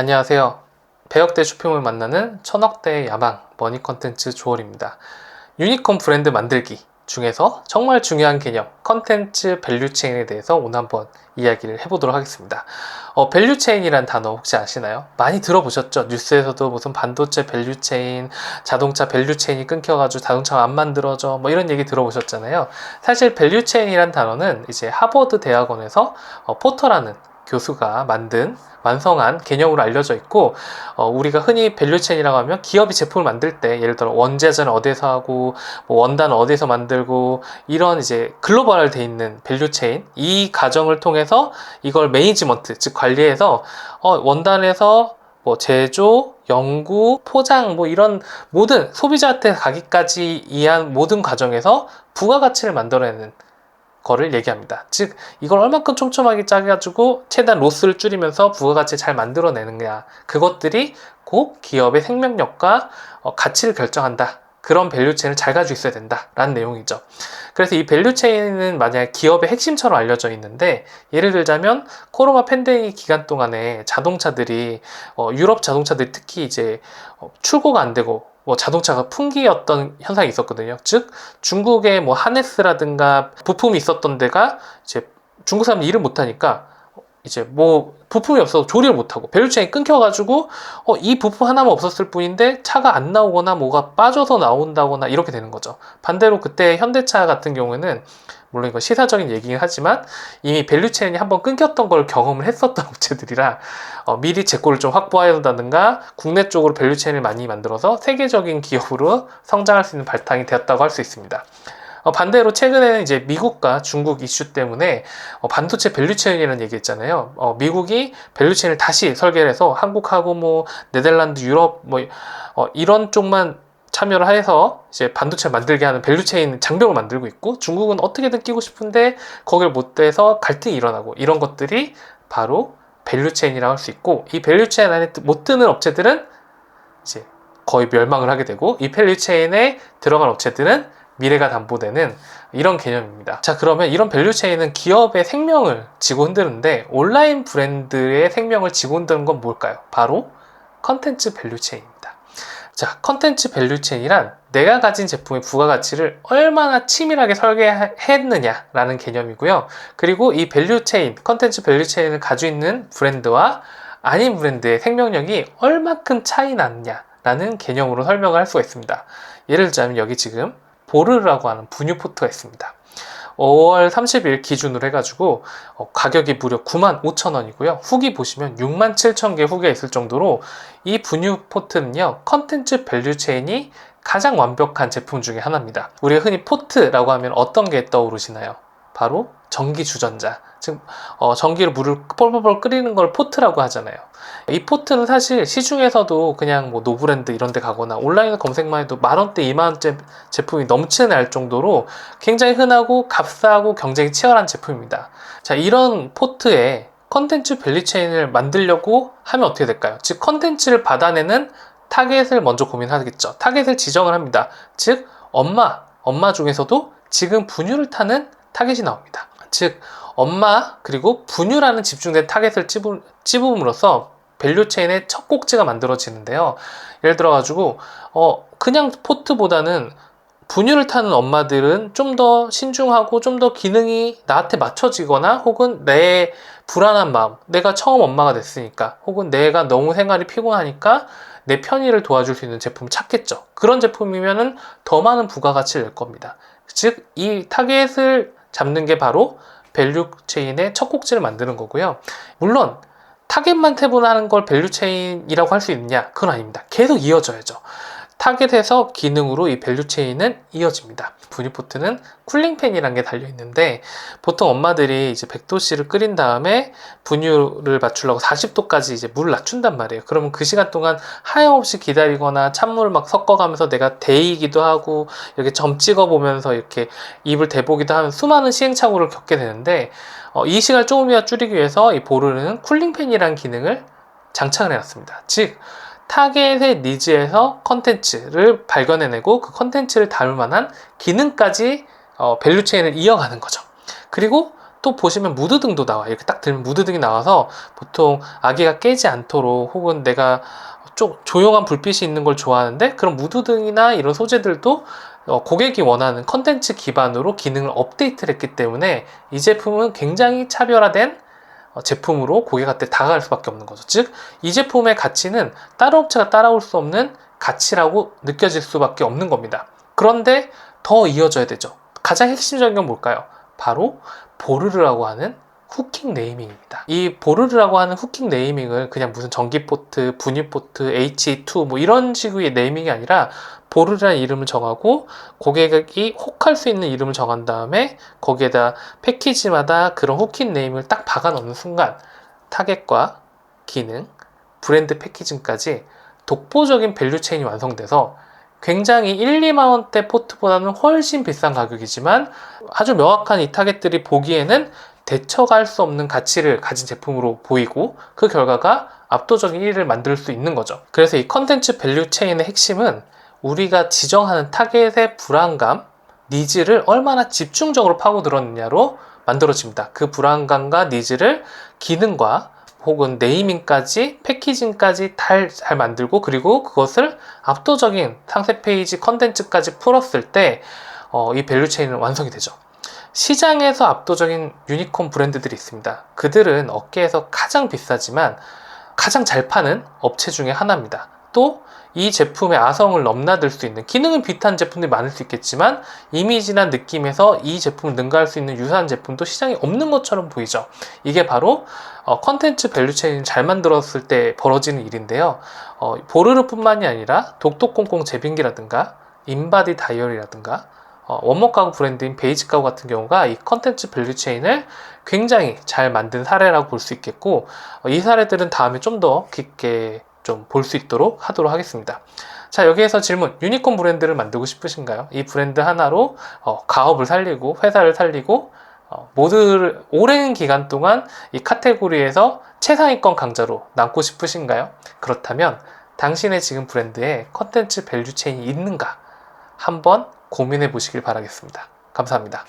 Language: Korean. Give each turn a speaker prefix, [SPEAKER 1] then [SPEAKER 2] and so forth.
[SPEAKER 1] 안녕하세요. 배역대 쇼핑몰 만나는 천억대의 야망 머니 컨텐츠 조얼입니다. 유니콘 브랜드 만들기 중에서 정말 중요한 개념 컨텐츠 밸류체인에 대해서 오늘 한번 이야기를 해보도록 하겠습니다. 밸류체인이란 단어 혹시 아시나요? 많이 들어보셨죠? 뉴스에서도 무슨 반도체 밸류체인, 자동차 밸류체인이 끊겨가지고 자동차가 안 만들어져 뭐 이런 얘기 들어보셨잖아요. 사실 밸류체인이란 단어는 이제 하버드 대학원에서 포터라는 교수가 완성한 개념으로 알려져 있고, 우리가 흔히 밸류체인이라고 하면 기업이 제품을 만들 때 예를 들어 원재료는 어디서 하고 뭐 원단은 어디서 만들고 이런 이제 글로벌 돼 있는 밸류체인, 이 과정을 통해서 이걸 매니지먼트 즉 관리해서 원단에서 뭐 제조, 연구, 포장 뭐 이런 모든 소비자한테 가기까지 이한 모든 과정에서 부가가치를 만들어내는 거를 얘기합니다. 즉 이걸 얼만큼 촘촘하게 짜가지고 최대한 로스를 줄이면서 부가가치 잘 만들어내느냐, 그것들이 곧 기업의 생명력과 가치를 결정한다. 그런 밸류체인을 잘 가지고 있어야 된다라는 내용이죠. 그래서 이 밸류체인은 만약 기업의 핵심처럼 알려져 있는데, 예를 들자면 코로나 팬데믹 기간 동안에 자동차들이 유럽 자동차들이 특히 이제 출고가 안 되고 뭐 자동차가 품귀였던 현상이 있었거든요. 즉 중국의 뭐 하네스라든가 부품이 있었던 데가 이제 중국 사람들이 일을 못하니까 이제 뭐 부품이 없어서 조리를 못하고 밸류체인이 끊겨가지고 이 부품 하나만 없었을 뿐인데 차가 안 나오거나 뭐가 빠져서 나온다거나 이렇게 되는 거죠. 반대로 그때 현대차 같은 경우에는 물론 이건 시사적인 얘기긴 하지만 이미 밸류체인이 한번 끊겼던 걸 경험을 했었던 업체들이라 미리 재고를 좀 확보해야 한다든가 국내 쪽으로 밸류체인을 많이 만들어서 세계적인 기업으로 성장할 수 있는 바탕이 되었다고 할 수 있습니다. 반대로 최근에는 이제 미국과 중국 이슈 때문에 반도체 밸류체인이라는 얘기 있잖아요. 미국이 밸류체인을 다시 설계를 해서 한국하고 뭐 네덜란드, 유럽 뭐 이런 쪽만 참여를 해서 이제 반도체 만들게 하는 밸류체인 장벽을 만들고 있고, 중국은 어떻게든 끼고 싶은데 거길 못 대서 갈등이 일어나고, 이런 것들이 바로 밸류체인이라고 할 수 있고, 이 밸류체인 안에 못 드는 업체들은 이제 거의 멸망을 하게 되고, 이 밸류체인에 들어간 업체들은 미래가 담보되는 이런 개념입니다. 자, 그러면 이런 밸류체인은 기업의 생명을 지고 흔드는데, 온라인 브랜드의 생명을 지고 흔드는 건 뭘까요? 바로 컨텐츠 밸류체인입니다. 자, 컨텐츠 밸류체인이란 내가 가진 제품의 부가가치를 얼마나 치밀하게 설계했느냐라는 개념이고요. 그리고 이 밸류체인, 컨텐츠 밸류체인을 가지고 있는 브랜드와 아닌 브랜드의 생명력이 얼마큼 차이 나느냐라는 개념으로 설명을 할 수가 있습니다. 예를 들자면 여기 지금 보르라고 하는 분유 포트가 있습니다. 5월 30일 기준으로 해가지고 가격이 무려 95,000원이고요. 후기 보시면 67,000개 후기가 있을 정도로 이 분유 포트는요, 컨텐츠 밸류체인이 가장 완벽한 제품 중에 하나입니다. 우리가 흔히 포트라고 하면 어떤 게 떠오르시나요? 바로 전기 주전자, 즉 전기로 물을 뻘뻘뻘 끓이는 걸 포트라고 하잖아요. 이 포트는 사실 시중에서도 그냥 뭐 노브랜드 이런 데 가거나 온라인 검색만 해도 만원대, 2만원대 제품이 넘치는 알 정도로 굉장히 흔하고 값싸고 경쟁이 치열한 제품입니다. 자, 이런 포트에 컨텐츠 밸류체인을 만들려고 하면 어떻게 될까요? 즉 컨텐츠를 받아내는 타겟을 먼저 고민하겠죠. 타겟을 지정을 합니다. 즉 엄마 중에서도 지금 분유를 타는 타겟이 나옵니다. 즉 엄마 그리고 분유라는 집중된 타겟을 찝음으로써 밸류체인의 첫 꼭지가 만들어지는데요. 예를 들어 가지고 그냥 포트보다는 분유를 타는 엄마들은 좀 더 신중하고 좀 더 기능이 나한테 맞춰지거나, 혹은 내 불안한 마음, 내가 처음 엄마가 됐으니까, 혹은 내가 너무 생활이 피곤하니까 내 편의를 도와줄 수 있는 제품을 찾겠죠. 그런 제품이면은 더 많은 부가가치를 낼 겁니다. 즉 이 타겟을 잡는 게 바로 밸류체인의 첫 꼭지를 만드는 거고요. 물론 타겟만 태분하는 걸 밸류체인이라고 할 수 있느냐? 그건 아닙니다. 계속 이어져야죠. 타겟에서 기능으로 이 밸류체인은 이어집니다. 분유포트는 쿨링팬이라는 게 달려있는데, 보통 엄마들이 이제 100도씨를 끓인 다음에 분유를 맞추려고 40도까지 이제 물을 낮춘단 말이에요. 그러면 그 시간 동안 하염없이 기다리거나 찬물을 막 섞어가면서 내가 데이기도 하고 이렇게 점 찍어보면서 이렇게 입을 대보기도 하는 수많은 시행착오를 겪게 되는데, 이 시간을 조금이라도 줄이기 위해서 이 보르는 쿨링팬이라는 기능을 장착을 해놨습니다. 즉 타겟의 니즈에서 컨텐츠를 발견해내고 그 컨텐츠를 다룰 만한 기능까지 밸류체인을 이어가는 거죠. 그리고 또 보시면 무드등도 나와요. 이렇게 딱 들면 무드등이 나와서 보통 아기가 깨지 않도록, 혹은 내가 좀 조용한 불빛이 있는 걸 좋아하는데 그런 무드등이나 이런 소재들도 고객이 원하는 컨텐츠 기반으로 기능을 업데이트를 했기 때문에 이 제품은 굉장히 차별화된 제품으로 고객한테 다가갈 수밖에 없는 거죠. 즉, 이 제품의 가치는 다른 업체가 따라올 수 없는 가치라고 느껴질 수밖에 없는 겁니다. 그런데 더 이어져야 되죠. 가장 핵심적인 건 뭘까요? 바로 보르르라고 하는 후킹 네이밍입니다. 이 보르르라고 하는 후킹 네이밍을 그냥 무슨 전기 포트, 분유 포트, H2 뭐 이런 식의 네이밍이 아니라 보르르라는 이름을 정하고 고객이 혹할 수 있는 이름을 정한 다음에 거기에다 패키지마다 그런 후킹 네이밍을 딱 박아 넣는 순간 타겟과 기능, 브랜드 패키징까지 독보적인 밸류 체인이 완성돼서 굉장히 1, 2만 원대 포트보다는 훨씬 비싼 가격이지만 아주 명확한 이 타겟들이 보기에는 대처할 수 없는 가치를 가진 제품으로 보이고, 그 결과가 압도적인 1위를 만들 수 있는 거죠. 그래서 이 컨텐츠 밸류 체인의 핵심은 우리가 지정하는 타겟의 불안감, 니즈를 얼마나 집중적으로 파고들었느냐로 만들어집니다. 그 불안감과 니즈를 기능과 혹은 네이밍까지, 패키징까지 잘 만들고, 그리고 그것을 압도적인 상세 페이지 컨텐츠까지 풀었을 때 이 밸류 체인은 완성이 되죠. 시장에서 압도적인 유니콘 브랜드들이 있습니다. 그들은 업계에서 가장 비싸지만 가장 잘 파는 업체 중에 하나입니다. 또 이 제품의 아성을 넘나들 수 있는, 기능은 비슷한 제품들이 많을 수 있겠지만 이미지나 느낌에서 이 제품을 능가할 수 있는 유사한 제품도 시장에 없는 것처럼 보이죠. 이게 바로 컨텐츠 밸류 체인을 잘 만들었을 때 벌어지는 일인데요. 보르르뿐만이 아니라 독도콩콩 제빙기라든가 인바디 다이어리라든가 원목 가구 브랜드인 베이직 가구 같은 경우가 이 컨텐츠 밸류 체인을 굉장히 잘 만든 사례라고 볼 수 있겠고, 이 사례들은 다음에 좀 더 깊게 좀 볼 수 있도록 하도록 하겠습니다. 자, 여기에서 질문. 유니콘 브랜드를 만들고 싶으신가요? 이 브랜드 하나로 가업을 살리고 회사를 살리고 오랜 기간 동안 이 카테고리에서 최상위권 강자로 남고 싶으신가요? 그렇다면 당신의 지금 브랜드에 컨텐츠 밸류 체인이 있는가 한번 고민해 보시길 바라겠습니다. 감사합니다.